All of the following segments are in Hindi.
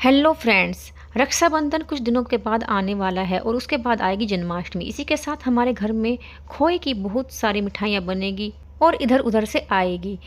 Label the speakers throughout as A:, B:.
A: Hello friends. रक्षाबंधन कुछ दिनों के बाद आने वाला है और उसके बाद आएगी जन्माष्टमी। इसी के साथ हमारे घर में खोए की बहुत सारी मिठाइयाँ बनेगी और इधर उधर से आएगी।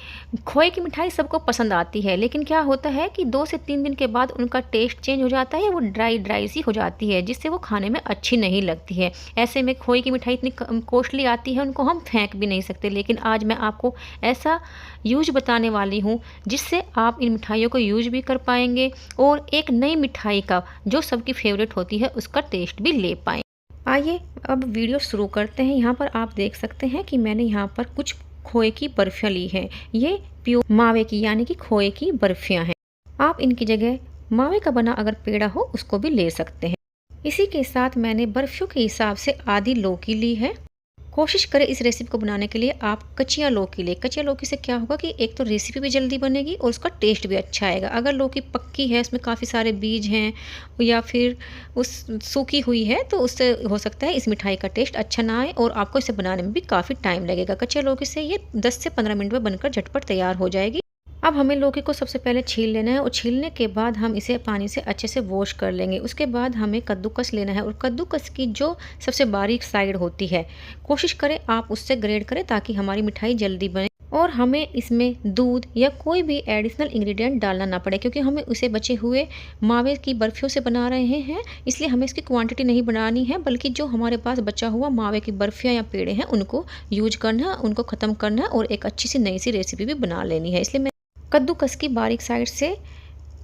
A: खोए की मिठाई सबको पसंद आती है, लेकिन क्या होता है कि 2 से 3 दिन के बाद उनका टेस्ट चेंज हो जाता है, वो ड्राई ड्राई सी हो जाती है, जिससे वो खाने में अच्छी नहीं लगती है। ऐसे में खोए की मिठाई इतनी कॉस्टली आती है, उनको हम फेंक भी नहीं सकते। लेकिन आज मैं आपको ऐसा यूज बताने वाली हूँ जिससे आप इन मिठाइयों को यूज भी कर पाएंगे और एक नई मिठाई का जो सबकी फेवरेट होती है उसका टेस्ट भी ले पाएँ। आइए अब वीडियो शुरू करते हैं। यहाँ पर आप देख सकते हैं कि मैंने यहाँ पर कुछ खोए की बर्फियाँ ली हैं। ये प्योर मावे की यानी कि खोए की बर्फियाँ हैं। आप इनकी जगह मावे का बना अगर पेड़ा हो उसको भी ले सकते हैं। इसी के साथ मैंने बर्फियों के हिसाब से आधी लौकी ली है। कोशिश करें इस रेसिपी को बनाने के लिए आप कच्चियाँ लौकी लें। कच्चियाँ लौकी से क्या होगा कि एक तो रेसिपी भी जल्दी बनेगी और उसका टेस्ट भी अच्छा आएगा। अगर लौकी पक्की है, उसमें काफ़ी सारे बीज हैं या फिर उस सूखी हुई है, तो उससे हो सकता है इस मिठाई का टेस्ट अच्छा ना आए और आपको इसे बनाने में भी काफ़ी टाइम लगेगा। कच्चियाँ लौकी से ये 10 से 15 मिनट में बनकर झटपट तैयार हो जाएगी। अब हमें लौकी को सबसे पहले छील लेना है और छीलने के बाद हम इसे पानी से अच्छे से वॉश कर लेंगे। उसके बाद हमें कद्दूकस लेना है और कद्दूकस की जो सबसे बारीक साइड होती है, कोशिश करें आप उससे ग्रेड करें ताकि हमारी मिठाई जल्दी बने और हमें इसमें दूध या कोई भी एडिशनल इंग्रेडिएंट डालना ना पड़े, क्योंकि हमें उसे बचे हुए मावे की बर्फियों से बना रहे हैं। इसलिए हमें इसकी क्वांटिटी नहीं बनानी है, बल्कि जो हमारे पास बचा हुआ मावे की बर्फियाँ या पेड़े हैं उनको यूज करना है, उनको ख़त्म करना है और एक अच्छी सी नई सी रेसिपी भी बना लेनी है। इसलिए कद्दूकस की बारीक साइड से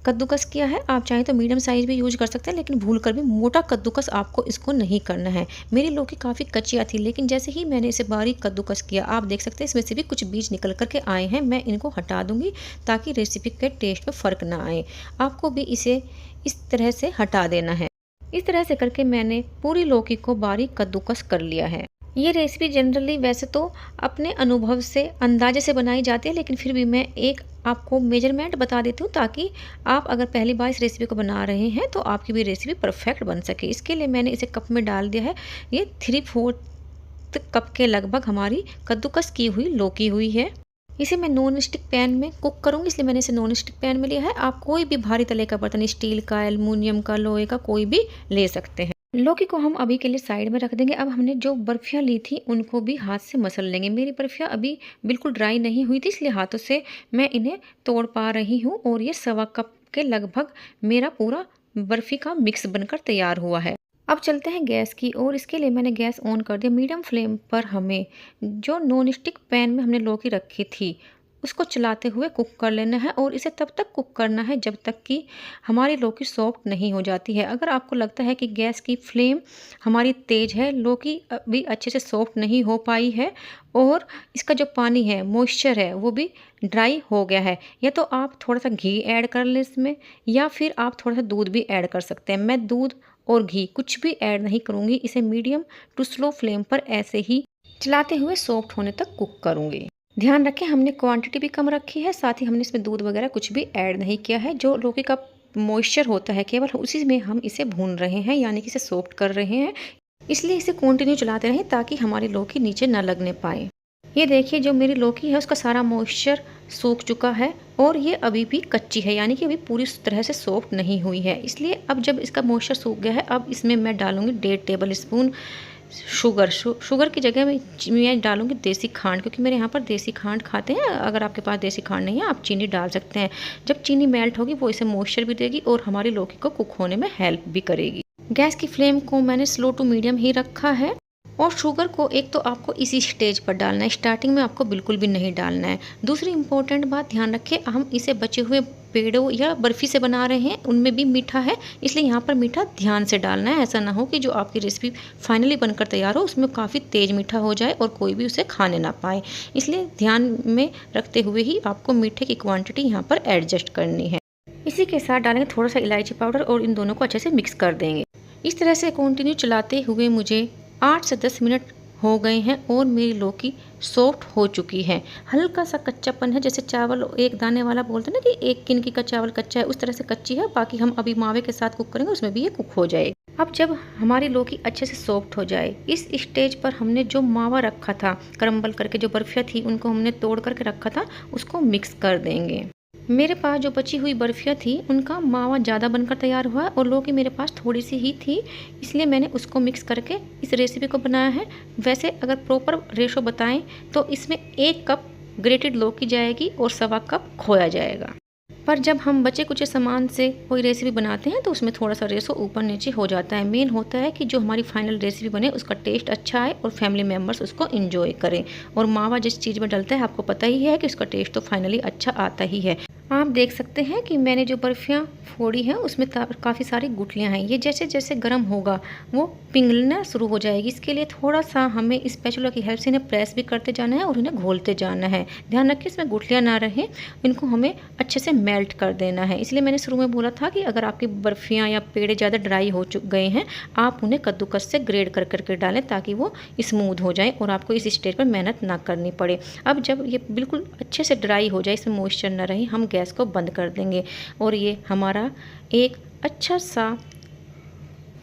A: कद्दूकस किया है। आप चाहें तो मीडियम साइज़ भी यूज कर सकते हैं, लेकिन भूल कर भी मोटा कद्दूकस आपको इसको नहीं करना है। मेरी लौकी काफ़ी कच्चियाँ थी, लेकिन जैसे ही मैंने इसे बारीक कद्दूकस किया, आप देख सकते हैं इसमें से भी कुछ बीज निकल कर के आए हैं। मैं इनको हटा दूंगी ताकि रेसिपी के टेस्ट में फ़र्क ना आए। आपको भी इसे इस तरह से हटा देना है। इस तरह से करके मैंने पूरी लौकी को बारीक कद्दूकस कर लिया है। ये रेसिपी जनरली वैसे तो अपने अनुभव से अंदाजे से बनाई जाती है, लेकिन फिर भी मैं एक आपको मेजरमेंट बता देती हूँ ताकि आप अगर पहली बार इस रेसिपी को बना रहे हैं तो आपकी भी रेसिपी परफेक्ट बन सके। इसके लिए मैंने इसे कप में डाल दिया है। ये 3/4 कप के लगभग हमारी कद्दूकस की हुई लौकी हुई है। इसे मैं नॉन स्टिक पैन में कुक करूँगी, इसलिए मैंने इसे नॉन स्टिक पैन में लिया है। आप कोई भी भारी तले का बर्तन, स्टील का, एल्युमिनियम का, लोहे का, कोई भी ले सकते हैं। लौकी को हम अभी के लिए साइड में रख देंगे। अब हमने जो बर्फियाँ ली थी उनको भी हाथ से मसल लेंगे। मेरी बर्फियाँ अभी बिल्कुल ड्राई नहीं हुई थी, इसलिए हाथों से मैं इन्हें तोड़ पा रही हूँ और ये 1/4 कप के लगभग मेरा पूरा बर्फी का मिक्स बनकर तैयार हुआ है। अब चलते हैं गैस की ओर। इसके लिए मैंने गैस ऑन कर दिया। मीडियम फ्लेम पर हमें जो नॉन स्टिक पैन में हमने लौकी रखी थी उसको चलाते हुए कुक कर लेना है और इसे तब तक कुक करना है जब तक कि हमारी लौकी सॉफ्ट नहीं हो जाती है। अगर आपको लगता है कि गैस की फ्लेम हमारी तेज़ है, लौकी अभी अच्छे से सॉफ्ट नहीं हो पाई है और इसका जो पानी है, मॉइस्चर है, वो भी ड्राई हो गया है, या तो आप थोड़ा सा घी ऐड कर लें इसमें या फिर आप थोड़ा सा दूध भी ऐड कर सकते हैं। मैं दूध और घी कुछ भी ऐड नहीं करूँगी। इसे मीडियम टू स्लो फ्लेम पर ऐसे ही चलाते हुए सॉफ्ट होने तक कुक करूँगी। ध्यान रखें हमने क्वांटिटी भी कम रखी है, साथ ही हमने इसमें दूध वगैरह कुछ भी ऐड नहीं किया है। जो लौकी का मॉइस्चर होता है केवल उसी में हम इसे भून रहे हैं, यानी कि इसे सॉफ्ट कर रहे हैं। इसलिए इसे कंटिन्यू चलाते रहें ताकि हमारी लौकी नीचे न लगने पाए। ये देखिए जो मेरी लौकी है उसका सारा मॉइस्चर सूख चुका है और ये अभी भी कच्ची है, यानी कि अभी पूरी तरह से सॉफ्ट नहीं हुई है। इसलिए अब जब इसका मॉइस्चर सूख गया है, अब इसमें मैं डालूंगी 1.5 टेबल स्पून शुगर की जगह मैं डालूंगी देसी खांड, क्योंकि मेरे यहाँ पर देसी खांड खाते हैं। अगर आपके पास देसी खांड नहीं है आप चीनी डाल सकते हैं। जब चीनी मेल्ट होगी वो इसे मॉइस्चर भी देगी और हमारी लौकी को कुक होने में हेल्प भी करेगी। गैस की फ्लेम को मैंने स्लो टू मीडियम ही रखा है और शुगर को एक तो आपको इसी स्टेज पर डालना है, स्टार्टिंग में आपको बिल्कुल भी नहीं डालना है। दूसरी इंपॉर्टेंट बात ध्यान रखें, हम इसे बचे हुए पेड़ों या बर्फ़ी से बना रहे हैं, उनमें भी मीठा है, इसलिए यहाँ पर मीठा ध्यान से डालना है। ऐसा ना हो कि जो आपकी रेसिपी फाइनली बनकर तैयार हो उसमें काफ़ी तेज़ मीठा हो जाए और कोई भी उसे खाने ना पाए। इसलिए ध्यान में रखते हुए ही आपको मीठे की क्वांटिटी यहाँ पर एडजस्ट करनी है। इसी के साथ डालेंगे थोड़ा सा इलायची पाउडर और इन दोनों को अच्छे से मिक्स कर देंगे। इस तरह से कंटिन्यू चलाते हुए मुझे 8 से 10 मिनट हो गए हैं और मेरी लौकी सॉफ्ट हो चुकी है। हल्का सा कच्चापन है, जैसे चावल एक दाने वाला बोलते हैं ना कि एक किनकी का चावल कच्चा है, उस तरह से कच्ची है। बाकी हम अभी मावे के साथ कुक करेंगे उसमें भी ये कुक हो जाएगी। अब जब हमारी लौकी अच्छे से सॉफ्ट हो जाए, इस स्टेज पर हमने जो मावा रखा था क्रम्बल करके, जो बर्फियाँ थी उनको हमने तोड़ करके रखा था, उसको मिक्स कर देंगे। मेरे पास जो बची हुई बर्फ़ियाँ थी उनका मावा ज़्यादा बनकर तैयार हुआ और लौकी मेरे पास थोड़ी सी ही थी, इसलिए मैंने उसको मिक्स करके इस रेसिपी को बनाया है। वैसे अगर प्रॉपर रेशो बताएं तो इसमें 1 कप ग्रेटेड लौकी जाएगी और सवा कप खोया जाएगा। पर जब हम बचे कुचे सामान से कोई रेसिपी बनाते हैं तो उसमें थोड़ा सा रेशो ऊपर नीचे हो जाता है। मेन होता है कि जो हमारी फाइनल रेसिपी बने उसका टेस्ट अच्छा आए और फैमिली मेम्बर्स उसको इंजॉय करें। और मावा जिस चीज़ में डलता है आपको पता ही है कि उसका टेस्ट तो फाइनली अच्छा आता ही है। आप देख सकते हैं कि मैंने जो बर्फ़ियाँ फोड़ी हैं उसमें काफ़ी सारी गुठलियाँ हैं। ये जैसे जैसे गर्म होगा वो पिघलना शुरू हो जाएगी। इसके लिए थोड़ा सा हमें स्पैचुला की हेल्प से इन्हें प्रेस भी करते जाना है और इन्हें घोलते जाना है। ध्यान रखिए इसमें गुठलियाँ ना रहें, इनको हमें अच्छे से मेल्ट कर देना है। इसलिए मैंने शुरू में बोला था कि अगर आपकी बर्फ़ियाँ या पेड़े ज़्यादा ड्राई हो गए हैं आप उन्हें कद्दूकस से ग्रेड कर करके डालें ताकि वो स्मूथ हो जाए और आपको इस स्टेज पर मेहनत ना करनी पड़े। अब जब ये बिल्कुल अच्छे से ड्राई हो जाए, इसमें मॉइस्चर ना रहे, हम गैस को बंद कर देंगे और ये हमारा एक अच्छा सा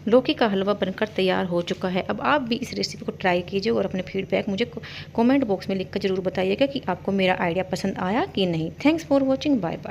A: लौकी का हलवा बनकर तैयार हो चुका है। अब आप भी इस रेसिपी को ट्राई कीजिए और अपने फीडबैक मुझे कमेंट बॉक्स में लिखकर ज़रूर बताइएगा कि आपको मेरा आइडिया पसंद आया कि नहीं। Thanks for watching. Bye bye.